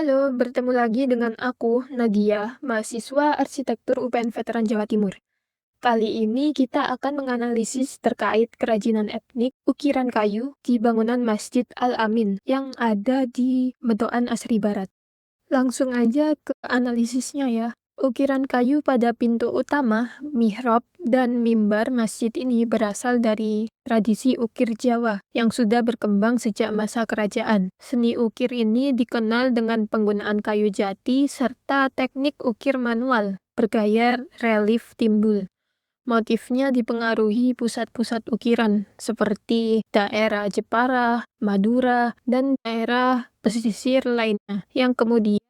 Halo, bertemu lagi dengan aku, Nadia, mahasiswa arsitektur UPN Veteran Jawa Timur. Kali ini kita akan menganalisis terkait kerajinan etnik ukiran kayu di bangunan Masjid Al-Amin yang ada di Medokan Asri Barat. Langsung aja ke analisisnya ya. Ukiran kayu pada pintu utama, mihrab, dan mimbar masjid ini berasal dari tradisi ukir Jawa yang sudah berkembang sejak masa kerajaan. Seni ukir ini dikenal dengan penggunaan kayu jati serta teknik ukir manual bergaya relief timbul. Motifnya dipengaruhi pusat-pusat ukiran seperti daerah Jepara, Madura, dan daerah pesisir lainnya yang kemudian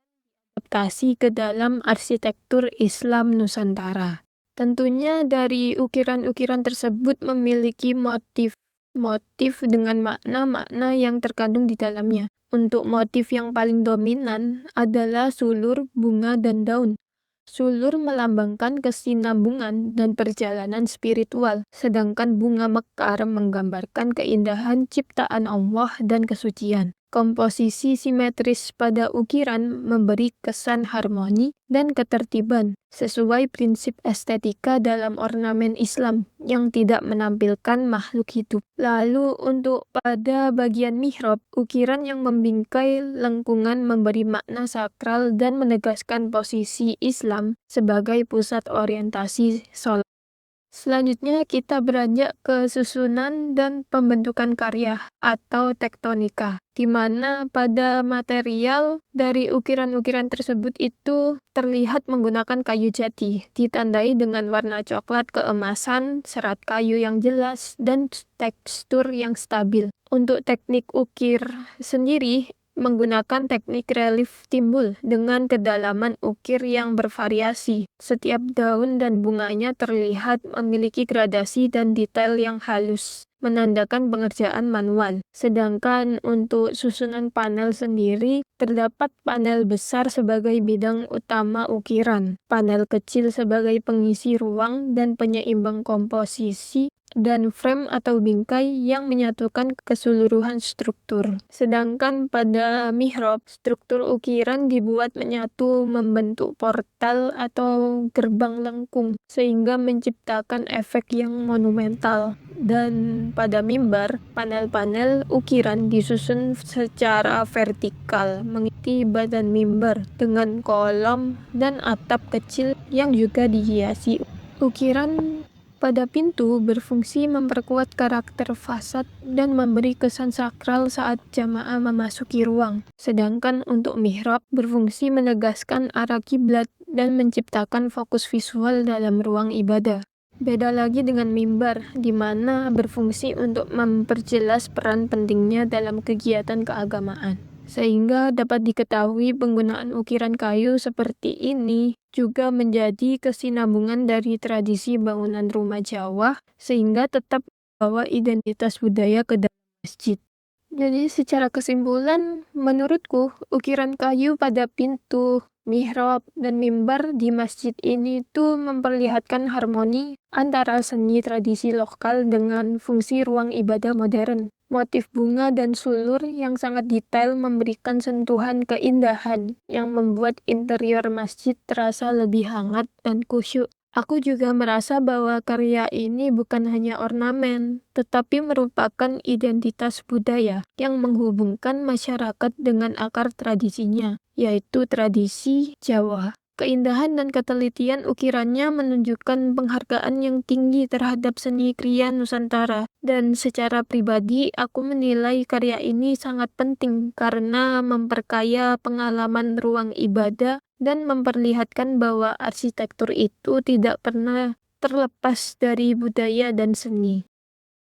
adaptasi ke dalam arsitektur Islam Nusantara. Tentunya dari ukiran-ukiran tersebut memiliki motif dengan makna-makna yang terkandung di dalamnya. Untuk motif yang paling dominan adalah sulur, bunga, dan daun. Sulur melambangkan kesinambungan dan perjalanan spiritual, sedangkan bunga mekar menggambarkan keindahan ciptaan Allah dan kesucian. Komposisi simetris pada ukiran memberi kesan harmoni dan ketertiban, sesuai prinsip estetika dalam ornamen Islam yang tidak menampilkan makhluk hidup. Lalu untuk pada bagian mihrab, ukiran yang membingkai lengkungan memberi makna sakral dan menegaskan posisi Islam sebagai pusat orientasi sholat. Selanjutnya kita beranjak ke susunan dan pembentukan karya atau tektonika, di mana pada material dari ukiran-ukiran tersebut itu terlihat menggunakan kayu jati, ditandai dengan warna coklat keemasan, serat kayu yang jelas, dan tekstur yang stabil. Untuk teknik ukir sendiri, menggunakan teknik relief timbul dengan kedalaman ukir yang bervariasi. Setiap daun dan bunganya terlihat memiliki gradasi dan detail yang halus, menandakan pengerjaan manual. Sedangkan untuk susunan panel sendiri, terdapat panel besar sebagai bidang utama ukiran, panel kecil sebagai pengisi ruang dan penyeimbang komposisi, dan frame atau bingkai yang menyatukan keseluruhan struktur. Sedangkan pada mihrab, struktur ukiran dibuat menyatu membentuk portal atau gerbang lengkung, sehingga menciptakan efek yang monumental. Dan pada mimbar, panel-panel ukiran disusun secara vertikal, mengikuti badan mimbar dengan kolom dan atap kecil yang juga dihiasi. Ukiran pada pintu berfungsi memperkuat karakter fasad dan memberi kesan sakral saat jamaah memasuki ruang. Sedangkan untuk mihrab berfungsi menegaskan arah kiblat dan menciptakan fokus visual dalam ruang ibadah. Beda lagi dengan mimbar, di mana berfungsi untuk memperjelas peran pentingnya dalam kegiatan keagamaan. Sehingga dapat diketahui penggunaan ukiran kayu seperti ini juga menjadi kesinambungan dari tradisi bangunan rumah Jawa, sehingga tetap membawa identitas budaya ke dalam masjid. Jadi secara kesimpulan, menurutku ukiran kayu pada pintu, mihrab, dan mimbar di masjid ini tuh memperlihatkan harmoni antara seni tradisi lokal dengan fungsi ruang ibadah modern. Motif bunga dan sulur yang sangat detail memberikan sentuhan keindahan yang membuat interior masjid terasa lebih hangat dan khusyuk. Aku juga merasa bahwa karya ini bukan hanya ornamen, tetapi merupakan identitas budaya yang menghubungkan masyarakat dengan akar tradisinya, yaitu tradisi Jawa. Keindahan dan ketelitian ukirannya menunjukkan penghargaan yang tinggi terhadap seni kriya Nusantara. Dan secara pribadi, aku menilai karya ini sangat penting karena memperkaya pengalaman ruang ibadah dan memperlihatkan bahwa arsitektur itu tidak pernah terlepas dari budaya dan seni.